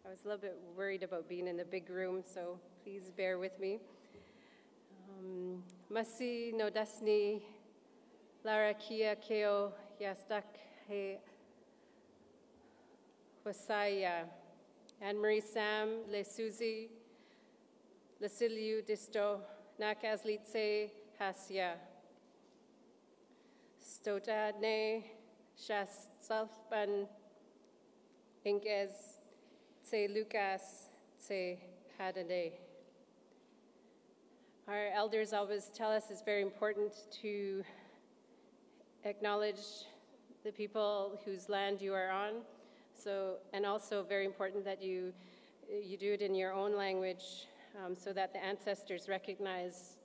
I was a little bit worried about being in the big room, so please bear with me. Masi no dasni lara kia keo yastak he wasaya and Marie Sam Lusilyoo disto nakaslitse hasya stota ne shas salfban inkez tse Lucas tse hadade. Our elders always tell us it's very important to acknowledge the people whose land you are on. So, and also very important that you do it in your own language so that the ancestors recognize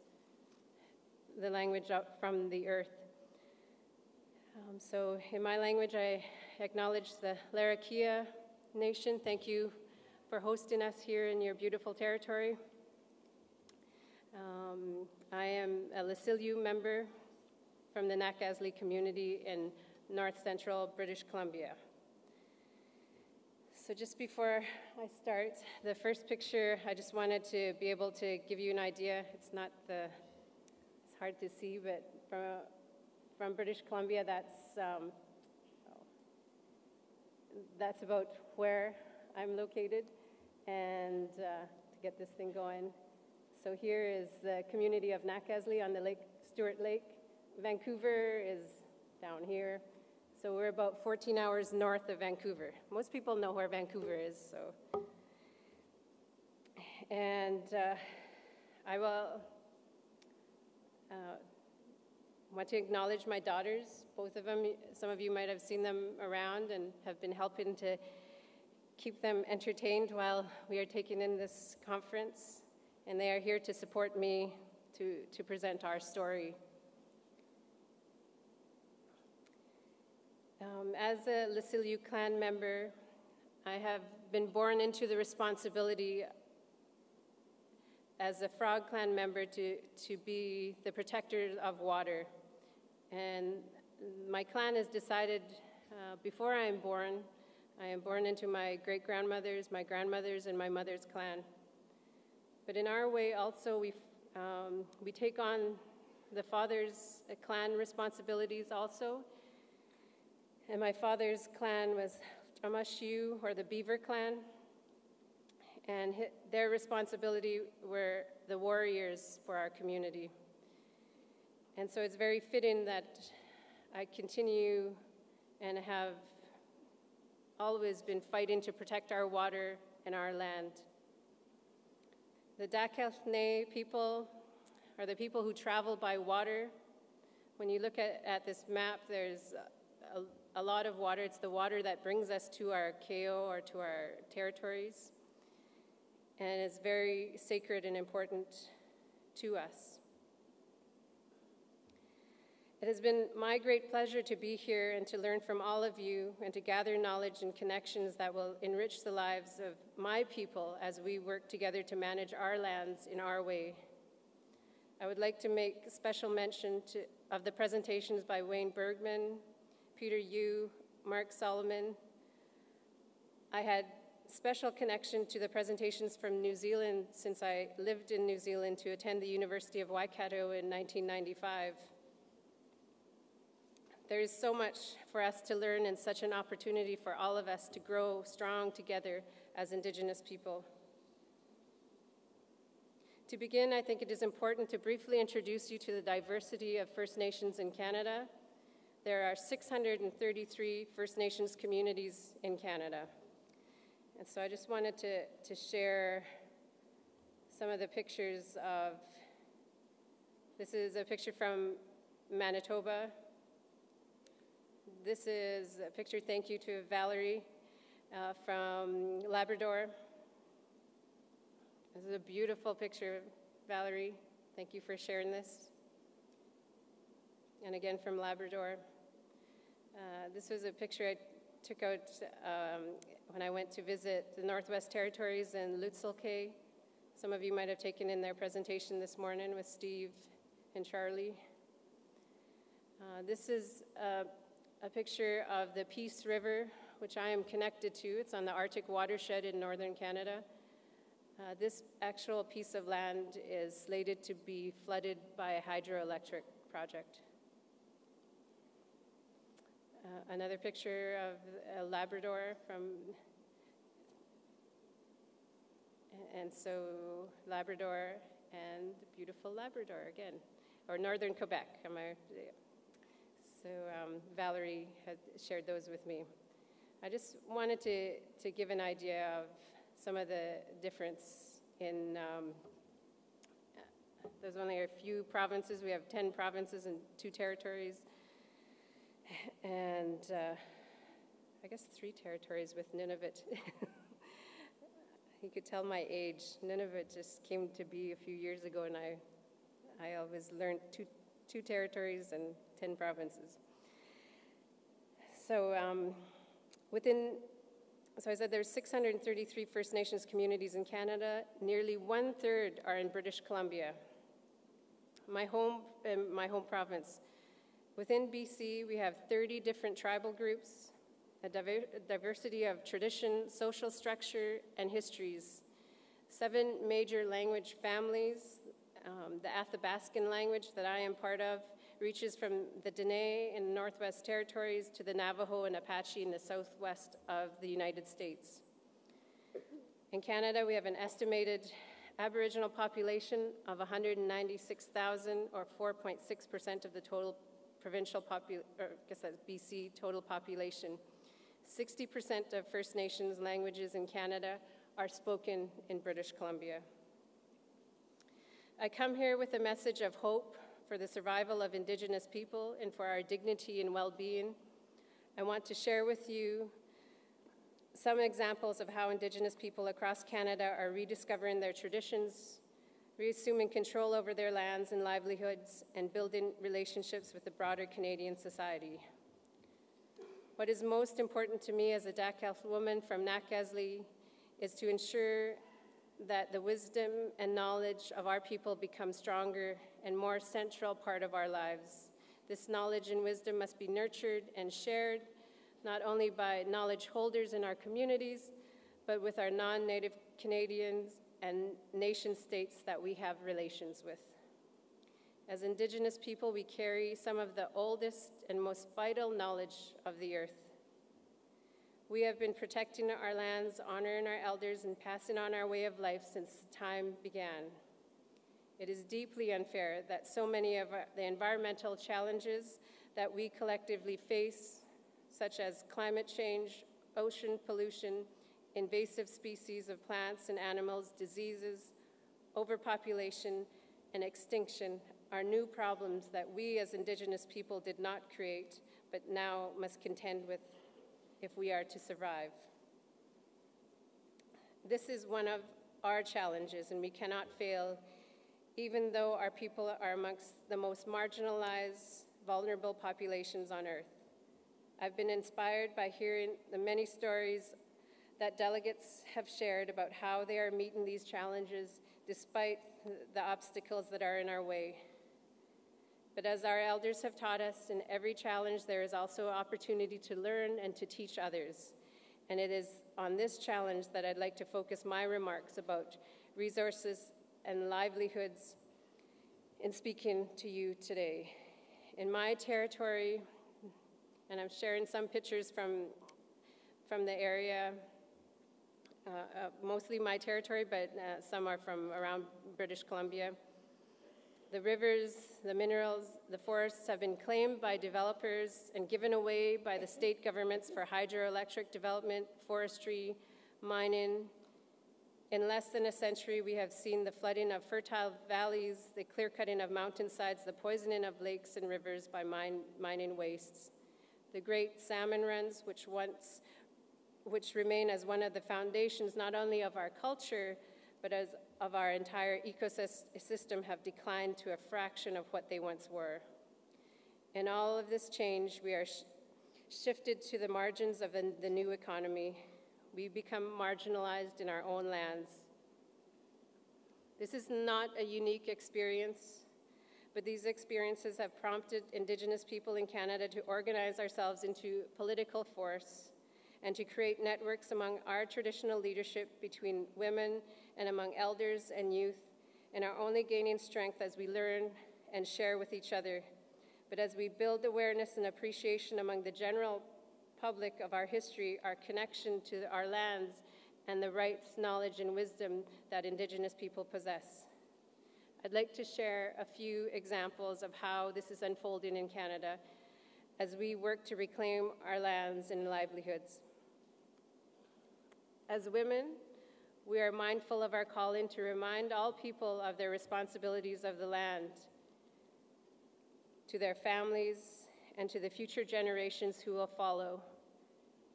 the language up from the earth. So in my language, I acknowledge the Larakia Nation. Thank you for hosting us here in your beautiful territory. I am a Lusilyoo member from the Nakaslii community in north central British Columbia. So just before I start, the first picture, I just wanted to be able to give you an idea. It's hard to see, but from British Columbia, that's about where I'm located, and to get this thing going. So here is the community of Nakaslii on the Stewart Lake. Vancouver is down here. So we're about 14 hours north of Vancouver. Most people know where Vancouver is, so. And I will want to acknowledge my daughters, both of them. Some of you might have seen them around and have been helping to keep them entertained while we are taking in this conference. And they are here to support me to present our story. As a Lusilyoo clan member, I have been born into the responsibility as a Frog clan member to be the protector of water. And my clan has decided before I am born into my great-grandmother's, my grandmother's, and my mother's clan. But in our way also, we take on the father's clan responsibilities also. And my father's clan was Tamashiu, or the Beaver clan. And their responsibility were the warriors for our community. And so it's very fitting that I continue and have always been fighting to protect our water and our land. The Dakelh people are the people who travel by water. When you look at this map, there's a lot of water. It's the water that brings us to our KO or to our territories. And it's very sacred and important to us. It has been my great pleasure to be here and to learn from all of you and to gather knowledge and connections that will enrich the lives of my people as we work together to manage our lands in our way. I would like to make special mention of the presentations by Wayne Bergman, Peter Yu, Mark Solomon. I had special connection to the presentations from New Zealand since I lived in New Zealand to attend the University of Waikato in 1995. There is so much for us to learn and such an opportunity for all of us to grow strong together as Indigenous people. To begin, I think it is important to briefly introduce you to the diversity of First Nations in Canada. There are 633 First Nations communities in Canada. And so I just wanted to share some of the pictures of, this is a picture from Manitoba. This is a picture, thank you to Valerie from Labrador. This is a beautiful picture, Valerie. Thank you for sharing this. And again from Labrador. This was a picture I took out when I went to visit the Northwest Territories and Lusilyoo. Some of you might have taken in their presentation this morning with Steve and Charlie. This is a picture of the Peace River, which I am connected to. It's on the Arctic watershed in northern Canada. This actual piece of land is slated to be flooded by a hydroelectric project. Another picture of a Labrador and so Labrador and beautiful Labrador again, or northern Quebec. So Valerie had shared those with me. I just wanted to give an idea of some of the difference in, there's only a few provinces. We have 10 provinces and 2 territories. And I guess 3 territories with Nunavut. You could tell my age. Nunavut just came to be a few years ago, and I always learned two territories and 10 provinces. So so I said there's 633 First Nations communities in Canada. Nearly 1/3 are in British Columbia, my home province. Within BC, we have 30 different tribal groups, a diversity of tradition, social structure, and histories, 7 major language families. The Athabascan language that I am part of reaches from the Dene in the Northwest Territories to the Navajo and Apache in the southwest of the United States. In Canada, we have an estimated Aboriginal population of 196,000, or 4.6% of the total provincial BC total population. 60% of First Nations languages in Canada are spoken in British Columbia. I come here with a message of hope for the survival of Indigenous people and for our dignity and well-being. I want to share with you some examples of how Indigenous people across Canada are rediscovering their traditions, reassuming control over their lands and livelihoods, and building relationships with the broader Canadian society. What is most important to me as a Dakelh woman from Nakaesli is to ensure that the wisdom and knowledge of our people become stronger and more central part of our lives. This knowledge and wisdom must be nurtured and shared, not only by knowledge holders in our communities, but with our non-Native Canadians and nation states that we have relations with. As Indigenous people, we carry some of the oldest and most vital knowledge of the earth. We have been protecting our lands, honoring our elders, and passing on our way of life since time began. It is deeply unfair that so many of the environmental challenges that we collectively face, such as climate change, ocean pollution, invasive species of plants and animals, diseases, overpopulation, and extinction, are new problems that we as Indigenous people did not create, but now must contend with if we are to survive. This is one of our challenges, and we cannot fail, even though our people are amongst the most marginalized, vulnerable populations on earth. I've been inspired by hearing the many stories that delegates have shared about how they are meeting these challenges despite the obstacles that are in our way. But as our elders have taught us, in every challenge there is also opportunity to learn and to teach others. And it is on this challenge that I'd like to focus my remarks about resources and livelihoods in speaking to you today. In my territory, and I'm sharing some pictures from the area, mostly my territory, but some are from around British Columbia. The rivers, the minerals, the forests have been claimed by developers and given away by the state governments for hydroelectric development, forestry, mining. In less than a century, we have seen the flooding of fertile valleys, the clear-cutting of mountainsides, the poisoning of lakes and rivers by mining wastes. The great salmon runs, which remain as one of the foundations not only of our culture, but as of our entire ecosystem, have declined to a fraction of what they once were. In all of this change, we are shifted to the margins of the new economy. We become marginalized in our own lands. This is not a unique experience, but these experiences have prompted Indigenous people in Canada to organize ourselves into political force and to create networks among our traditional leadership between women and among elders and youth, and are only gaining strength as we learn and share with each other. But as we build awareness and appreciation among the general public of our history, our connection to our lands, and the rights, knowledge, and wisdom that Indigenous people possess. I'd like to share a few examples of how this is unfolding in Canada as we work to reclaim our lands and livelihoods. As women, we are mindful of our calling to remind all people of their responsibilities of the land, to their families, and to the future generations who will follow.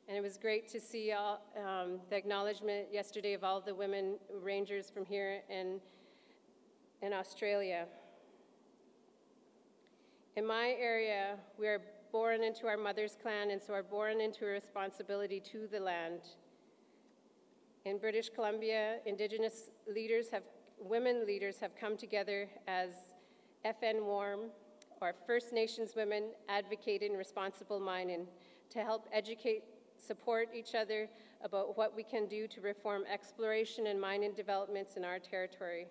And it was great to see the acknowledgement yesterday of all the women rangers from here in Australia. In my area, we are born into our mother's clan, and so are born into a responsibility to the land. In British Columbia, Indigenous leaders women leaders have come together as FN WARM, or First Nations Women Advocating Responsible Mining, to help educate, support each other about what we can do to reform exploration and mining developments in our territory.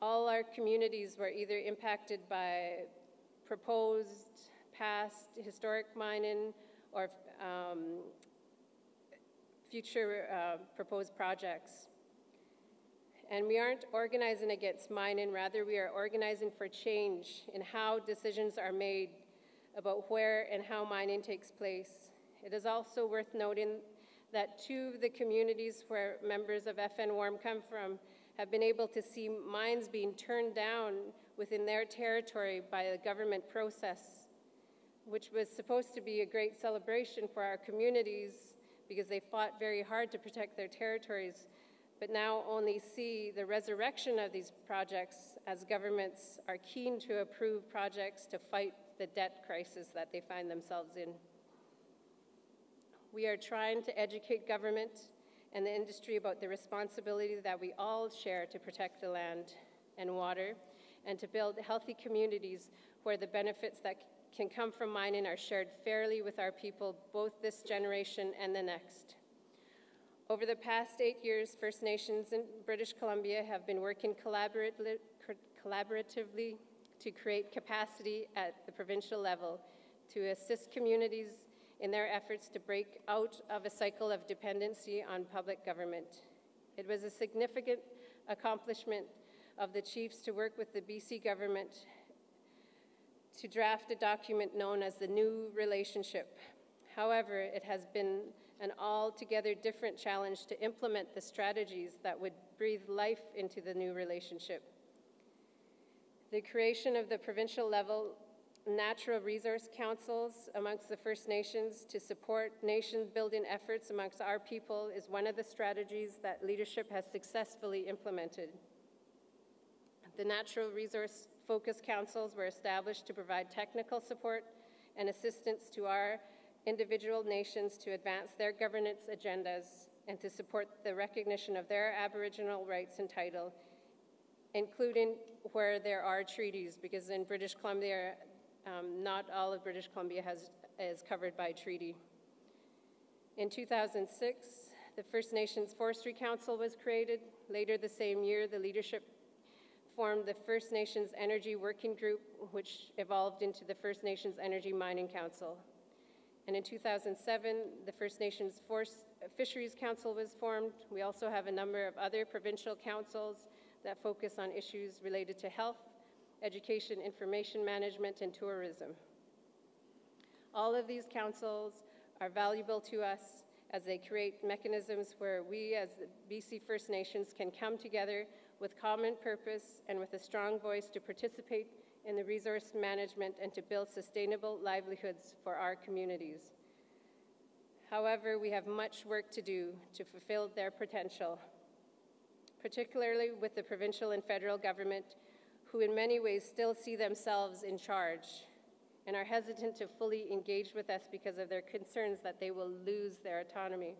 All our communities were either impacted by proposed, past, historic mining, or future proposed projects. And we aren't organizing against mining, rather we are organizing for change in how decisions are made about where and how mining takes place. It is also worth noting that two of the communities where members of FN WARM come from have been able to see mines being turned down within their territory by a government process, which was supposed to be a great celebration for our communities because they fought very hard to protect their territories, but now only see the resurrection of these projects as governments are keen to approve projects to fight the debt crisis that they find themselves in. We are trying to educate government and the industry about the responsibility that we all share to protect the land and water, and to build healthy communities where the benefits that can come from mining are shared fairly with our people, both this generation and the next. Over the past 8 years, First Nations in British Columbia have been working collaboratively to create capacity at the provincial level to assist communities in their efforts to break out of a cycle of dependency on public government. It was a significant accomplishment of the chiefs to work with the BC government to draft a document known as the New Relationship. However, it has been an altogether different challenge to implement the strategies that would breathe life into the new relationship. The creation of the provincial level natural resource councils amongst the First Nations to support nation-building efforts amongst our people is one of the strategies that leadership has successfully implemented. The natural resource focus councils were established to provide technical support and assistance to our individual nations to advance their governance agendas and to support the recognition of their Aboriginal rights and title, including where there are treaties, because in British Columbia, not all of British Columbia is covered by treaty. In 2006, the First Nations Forestry Council was created. Later the same year, the leadership formed the First Nations Energy Working Group, which evolved into the First Nations Energy Mining Council. And in 2007, the First Nations Fisheries Council was formed. We also have a number of other provincial councils that focus on issues related to health, education, information management, and tourism. All of these councils are valuable to us as they create mechanisms where we as the BC First Nations can come together with common purpose and with a strong voice to participate in the resource management and to build sustainable livelihoods for our communities. However, we have much work to do to fulfill their potential, particularly with the provincial and federal government, who in many ways still see themselves in charge and are hesitant to fully engage with us because of their concerns that they will lose their autonomy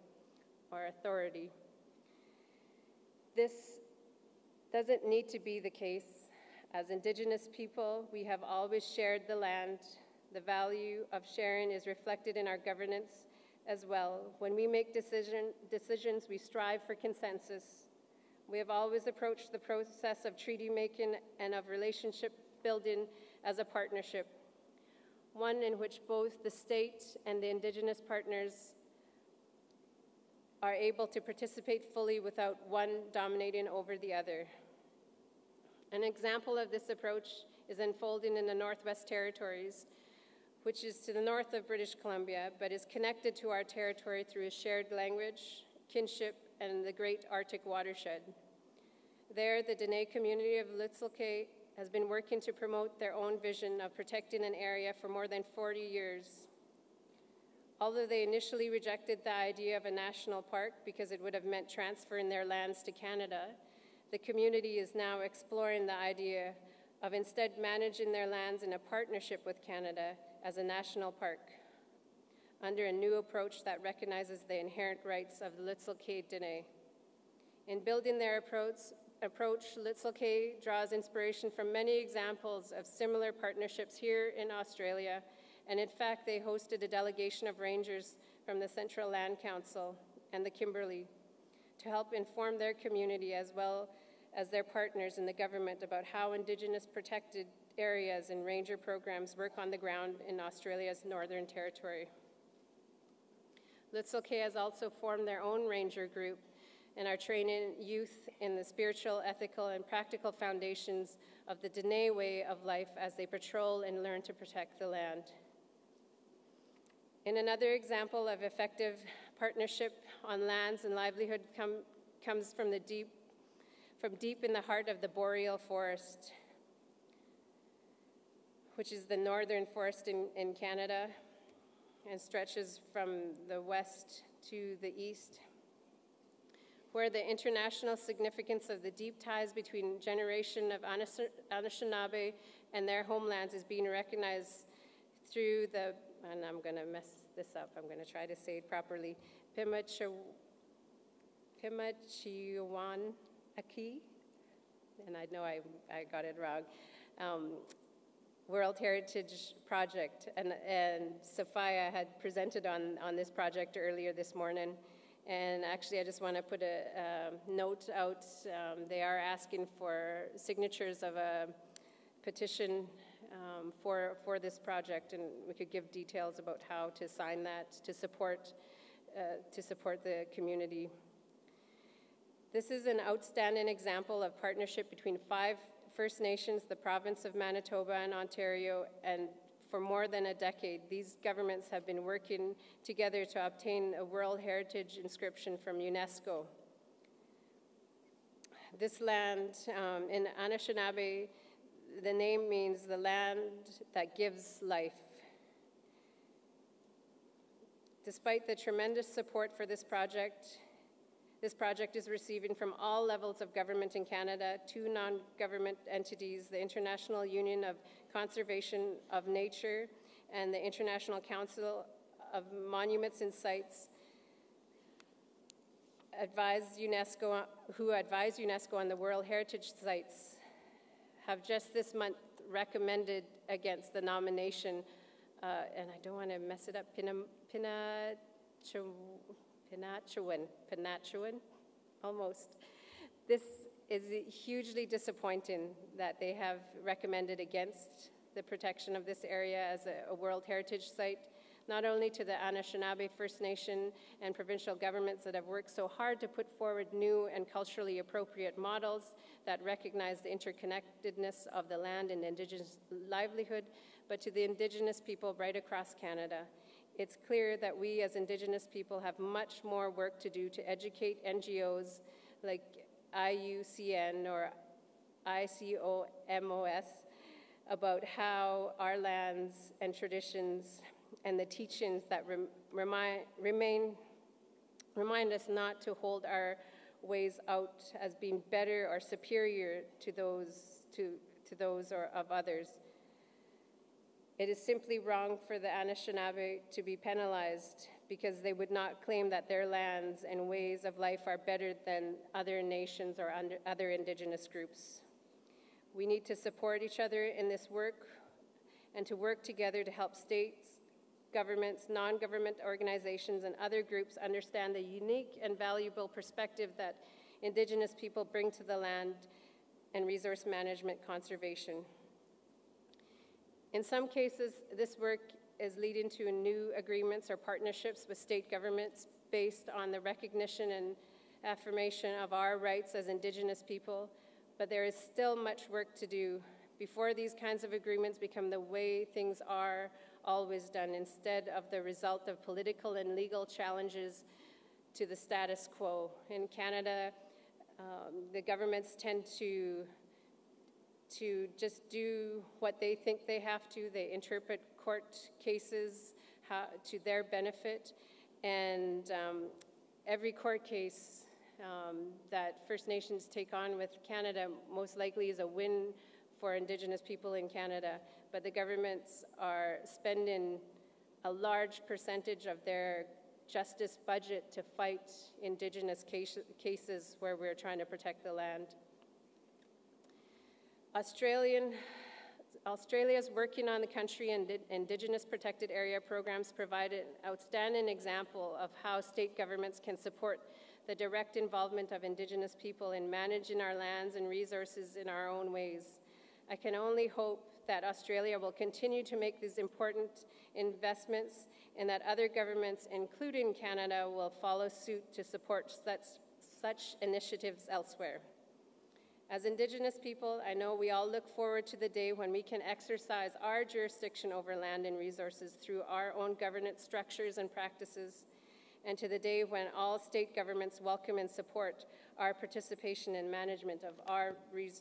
or authority. This doesn't need to be the case. As Indigenous people, we have always shared the land. The value of sharing is reflected in our governance as well. When we make decisions, we strive for consensus. We have always approached the process of treaty making and of relationship building as a partnership, one in which both the state and the Indigenous partners are able to participate fully without one dominating over the other. An example of this approach is unfolding in the Northwest Territories, which is to the north of British Columbia, but is connected to our territory through a shared language, kinship, and the Great Arctic Watershed. There, the Dene community of Lusilyoo has been working to promote their own vision of protecting an area for more than 40 years. Although they initially rejected the idea of a national park because it would have meant transferring their lands to Canada, the community is now exploring the idea of instead managing their lands in a partnership with Canada as a national park, under a new approach that recognizes the inherent rights of the Lusilyoo Dene. In building their approach, Lusilyoo draws inspiration from many examples of similar partnerships here in Australia, and in fact, they hosted a delegation of rangers from the Central Land Council and the Kimberley to help inform their community as well as their partners in the government about how Indigenous protected areas and ranger programs work on the ground in Australia's Northern Territory. Lusilyoo has also formed their own ranger group and are training youth in the spiritual, ethical, and practical foundations of the Dene way of life as they patrol and learn to protect the land. In another example of effective partnership on lands and livelihood comes from deep in the heart of the boreal forest, which is the northern forest in Canada and stretches from the west to the east, where the international significance of the deep ties between generation of Anishinaabe and their homelands is being recognized through the, and I'm going to mess this up, I'm going to try to say it properly, Pimachiwanaki, and I know I got it wrong, World Heritage Project, and Sophia had presented on this project earlier this morning. And actually, I just want to put a note out. They are asking for signatures of a petition for this project, and we could give details about how to sign that to support the community. This is an outstanding example of partnership between 5 First Nations, the province of Manitoba and Ontario, and for more than a decade, these governments have been working together to obtain a World Heritage inscription from UNESCO. This land, in Anishinaabe, the name means the land that gives life. Despite the tremendous support for this project is receiving from all levels of government in Canada, 2 non-government entities, the International Union of Conservation of Nature and the International Council of Monuments and Sites, who advise UNESCO on the World Heritage Sites, have just this month recommended against the nomination, and I don't want to mess it up, Pinatchewin, almost. This is hugely disappointing that they have recommended against the protection of this area as a World Heritage Site, not only to the Anishinaabe First Nation and provincial governments that have worked so hard to put forward new and culturally appropriate models that recognize the interconnectedness of the land and Indigenous livelihood, but to the Indigenous people right across Canada. It's clear that we as Indigenous people have much more work to do to educate NGOs like IUCN or ICOMOS about how our lands and traditions and the teachings that remind us not to hold our ways out as being better or superior to those or of others. It is simply wrong for the Anishinaabe to be penalized because they would not claim that their lands and ways of life are better than other nations or other Indigenous groups. We need to support each other in this work and to work together to help states, governments, non-government organizations, and other groups understand the unique and valuable perspective that Indigenous people bring to the land and resource management conservation. In some cases, this work is leading to new agreements or partnerships with state governments based on the recognition and affirmation of our rights as Indigenous people, but there is still much work to do before these kinds of agreements become the way things are always done, instead of the result of political and legal challenges to the status quo. In Canada, the governments tend to just do what they think they have to. They interpret court cases to their benefit, and every court case that First Nations take on with Canada most likely is a win for Indigenous people in Canada, but the governments are spending a large percentage of their justice budget to fight Indigenous cases where we're trying to protect the land. Australia's Working on the Country and Indigenous Protected Area programs provide an outstanding example of how state governments can support the direct involvement of Indigenous people in managing our lands and resources in our own ways. I can only hope that Australia will continue to make these important investments and that other governments, including Canada, will follow suit to support such initiatives elsewhere. As Indigenous people, I know we all look forward to the day when we can exercise our jurisdiction over land and resources through our own governance structures and practices, and to the day when all state governments welcome and support our participation in management of our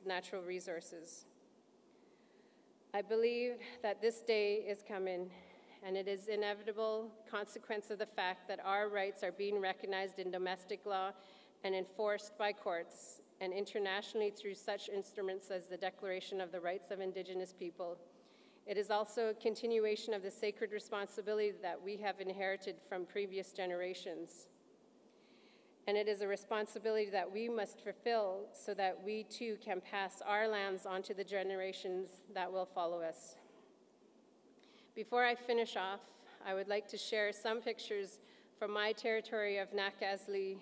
natural resources. I believe that this day is coming, and it is an inevitable consequence of the fact that our rights are being recognized in domestic law and enforced by courts, and internationally through such instruments as the Declaration of the Rights of Indigenous People. It is also a continuation of the sacred responsibility that we have inherited from previous generations. And it is a responsibility that we must fulfill so that we too can pass our lands on to the generations that will follow us. Before I finish off, I would like to share some pictures from my territory of Dakelh.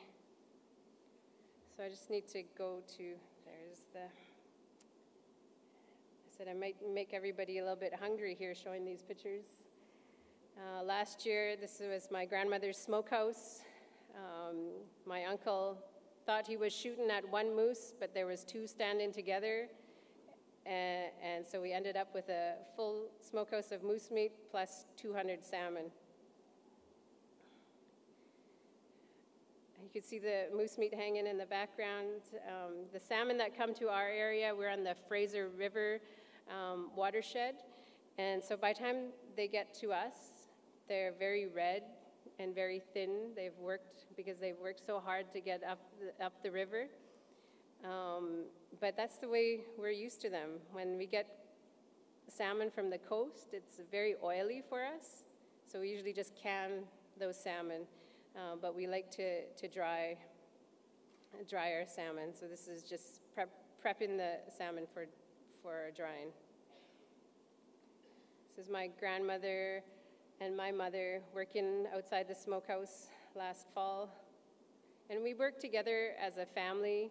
So I just need to go to, there's the, I said I might make everybody a little bit hungry here showing these pictures. Last year, this was my grandmother's smokehouse. My uncle thought he was shooting at one moose, but there was two standing together. And so we ended up with a full smokehouse of moose meat plus 200 salmon. You can see the moose meat hanging in the background. The salmon that come to our area, we're on the Fraser River watershed. And so by the time they get to us, they're very red and very thin. They've worked so hard to get up the river. But that's the way we're used to them. When we get salmon from the coast, it's very oily for us. So we usually just can those salmon. But we like to dry our salmon. So this is just prepping the salmon for drying. This is my grandmother and my mother working outside the smokehouse last fall. And we worked together as a family.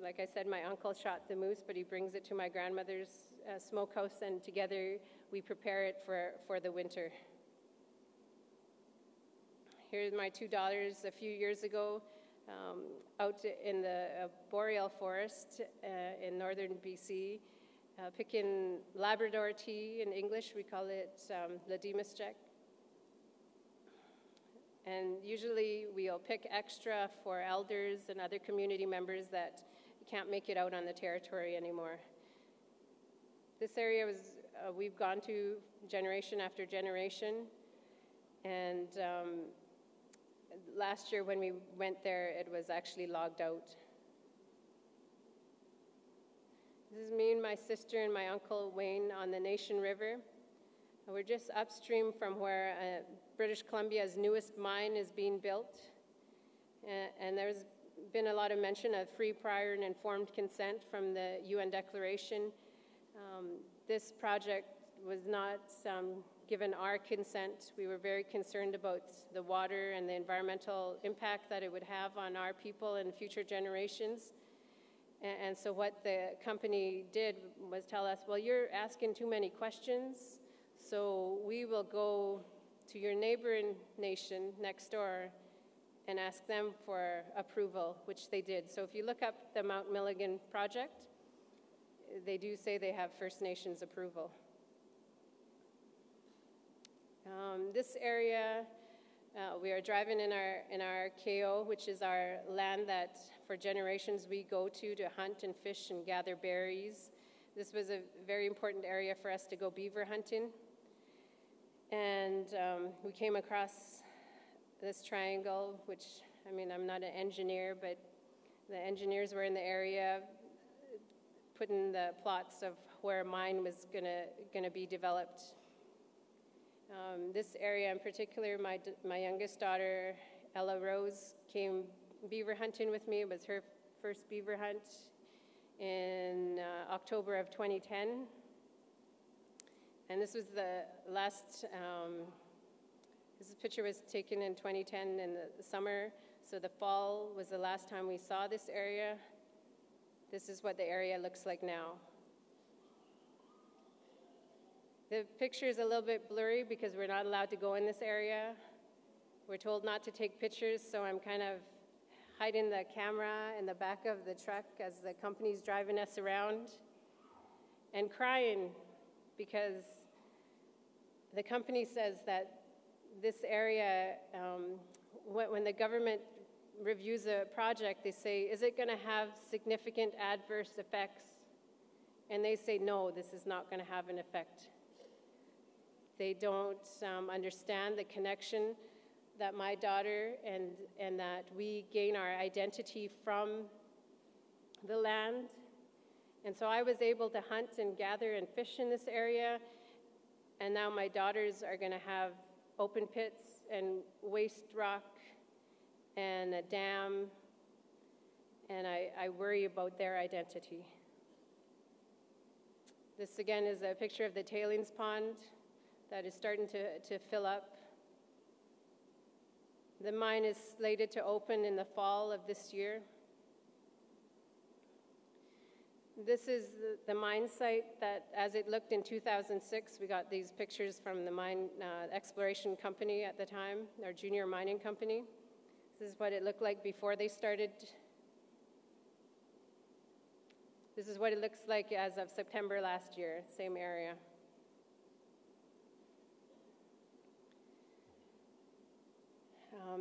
Like I said, my uncle shot the moose, but he brings it to my grandmother's smokehouse, and together we prepare it for the winter. Here's my two daughters a few years ago out in the boreal forest in northern BC, picking Labrador tea. In English, we call it Ladimischek. And usually we'll pick extra for elders and other community members that can't make it out on the territory anymore. This area we've gone to generation after generation, and last year when we went there, it was actually logged out. This is me and my sister and my uncle Wayne on the Nation River. We're just upstream from where British Columbia's newest mine is being built. And there's been a lot of mention of free, prior, and informed consent from the UN Declaration. This project was not given our consent. We were very concerned about the water and the environmental impact that it would have on our people and future generations. And so what the company did was tell us, well, you're asking too many questions, so we will go to your neighboring nation next door and ask them for approval, which they did. So if you look up the Mount Milligan project, they do say they have First Nations approval. This area, we are driving in our KO, which is our land that for generations we go to hunt and fish and gather berries. This was a very important area for us to go beaver hunting. And we came across this triangle, which, I mean, I'm not an engineer, but the engineers were in the area putting the plots of where a mine was gonna be developed. This area in particular, my youngest daughter, Ella Rose, came beaver hunting with me. It was her first beaver hunt in October of 2010. And this was the last, this picture was taken in 2010 in the summer, so the fall was the last time we saw this area. This is what the area looks like now. The picture is a little bit blurry because we're not allowed to go in this area. We're told not to take pictures, so I'm kind of hiding the camera in the back of the truck as the company's driving us around and crying because the company says that this area, when the government reviews a project, they say, is it going to have significant adverse effects? And they say, no, this is not going to have an effect. They don't understand the connection that my daughter and that we gain our identity from the land. And so I was able to hunt and gather and fish in this area, and now my daughters are going to have open pits and waste rock and a dam, and I worry about their identity. This again is a picture of the tailings pond that is starting to fill up. The mine is slated to open in the fall of this year. This is the mine site that, as it looked in 2006, we got these pictures from the mine exploration company at the time, our junior mining company. This is what it looked like before they started. This is what it looks like as of September last year, same area.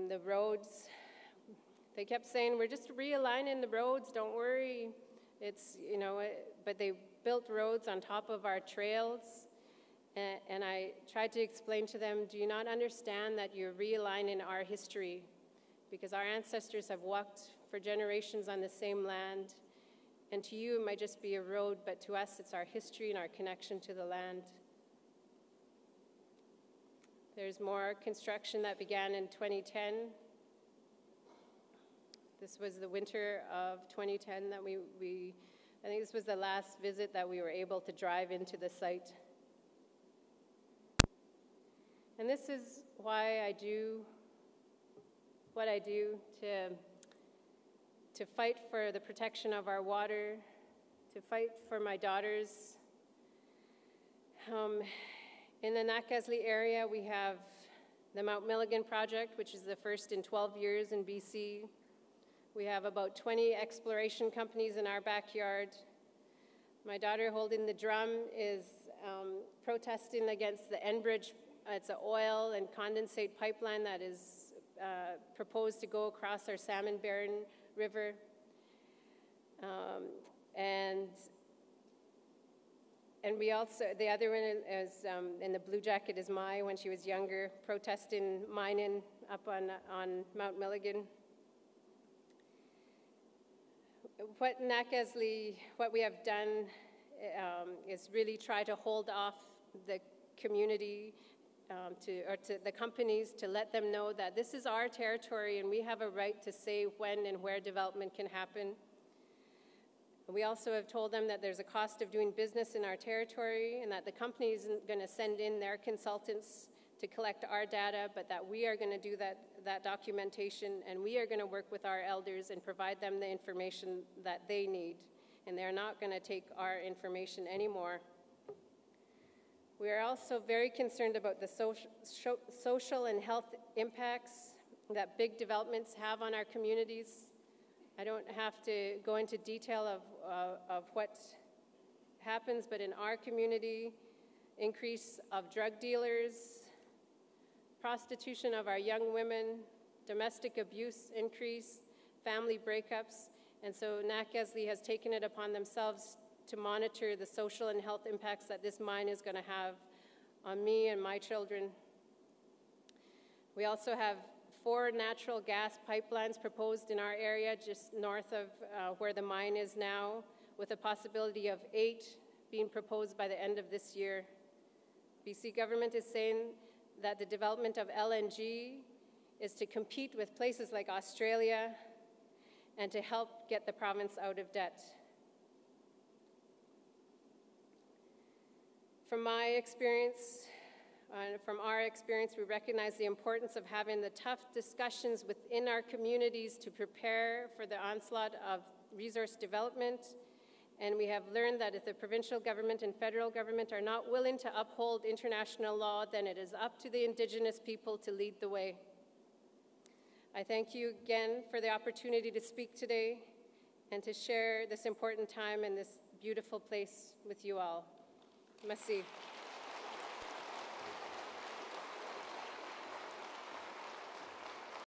The roads, they kept saying, we're just realigning the roads, don't worry. It's, you know, but they built roads on top of our trails. And I tried to explain to them, do you not understand that you're realigning our history? Because our ancestors have walked for generations on the same land. And to you, it might just be a road, but to us, it's our history and our connection to the land. There's more construction that began in 2010. This was the winter of 2010 that I think this was the last visit that we were able to drive into the site. And this is why I do what I do to fight for the protection of our water, to fight for my daughters. In the Dakelh area, we have the Mount Milligan project, which is the first in 12 years in BC. We have about 20 exploration companies in our backyard. My daughter holding the drum is protesting against the Enbridge. It's an oil and condensate pipeline that is proposed to go across our Salmon Barren River. And we also, the other one is, in the blue jacket is Mai when she was younger, protesting mining up on Mount Milligan. What we have done is really try to hold off the community to the companies to let them know that this is our territory and we have a right to say when and where development can happen. We also have told them that there's a cost of doing business in our territory and that the company isn't going to send in their consultants to collect our data, but that we are going to do that documentation, and we are going to work with our elders and provide them the information that they need. And they're not going to take our information anymore. We are also very concerned about the social and health impacts that big developments have on our communities. I don't have to go into detail of what happens, but in our community, increase of drug dealers, prostitution of our young women, domestic abuse increase, family breakups, and so Dakelh has taken it upon themselves to monitor the social and health impacts that this mine is going to have on me and my children. We also have 4 natural gas pipelines proposed in our area just north of where the mine is now, with a possibility of 8 being proposed by the end of this year. BC government is saying that the development of LNG is to compete with places like Australia and to help get the province out of debt. From my experience, from our experience, we recognize the importance of having the tough discussions within our communities to prepare for the onslaught of resource development. And we have learned that if the provincial government and federal government are not willing to uphold international law, then it is up to the Indigenous people to lead the way. I thank you again for the opportunity to speak today and to share this important time in this beautiful place with you all. Merci.